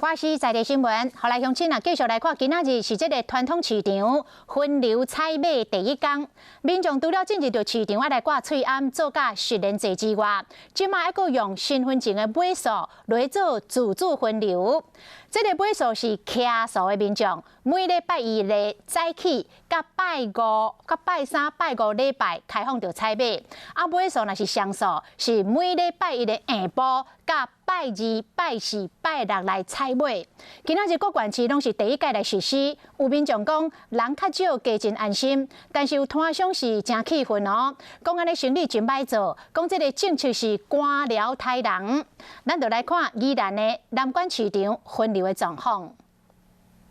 我是在地新闻，后来乡亲啊，继续来看，今仔日是这个传统市场分流采买第一天，民众除了进入到市场来挂喙罨做假实联制之外，即马还阁用身份证的尾数来做自主分流。这个尾数是骑数的民众，每礼拜一的早起，甲拜五、甲拜三、拜五礼拜开放着采买。啊，尾数若是双数，是每礼拜一的下晡，甲拜二、拜四、拜六来采买。今仔日各县市拢是第一届来实施，有民众讲人较少，加真安心，但是有摊商是真气愤哦，讲安尼生意真歹做，讲这个政策是官僚太人。咱就来看宜兰的南关市场分流的状况。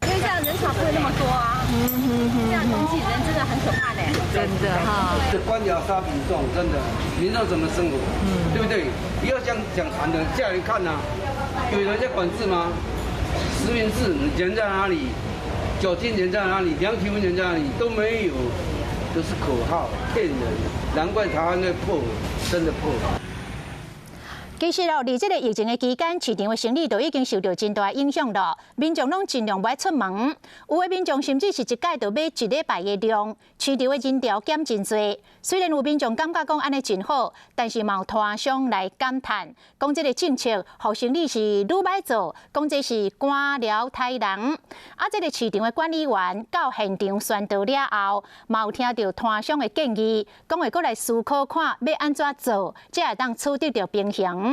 因为这样人潮不会那么多啊，这样拥挤人真的很可怕的，真的哈。这官僚杀民众，真的，民众怎么生活？对不对？不要这样讲谈的，下来看呐、有人在管制吗？实名制人在哪里？酒精人在哪里？量体温人在哪里？都没有，都是口号，骗人。难怪台湾会破，真的破。其实哦，伫这个疫情的期间，市场的生意都已经受到真大影响了。民众拢尽量不爱出门，有的民众甚至是一届就买一礼拜的量，市场的人潮减真多。虽然有民众感觉讲安尼真好，但是嘛有摊商来感叹，讲这个政策，互生意是愈歹做，讲这是官僚太人。啊，这个市场的管理员到现场宣导了后，嘛有听到摊商的建议，讲会过来思考看要安怎做，才会当取得到平衡。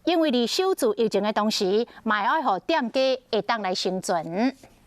因为伫守住疫情的同时，嘛要互店家会当来生存。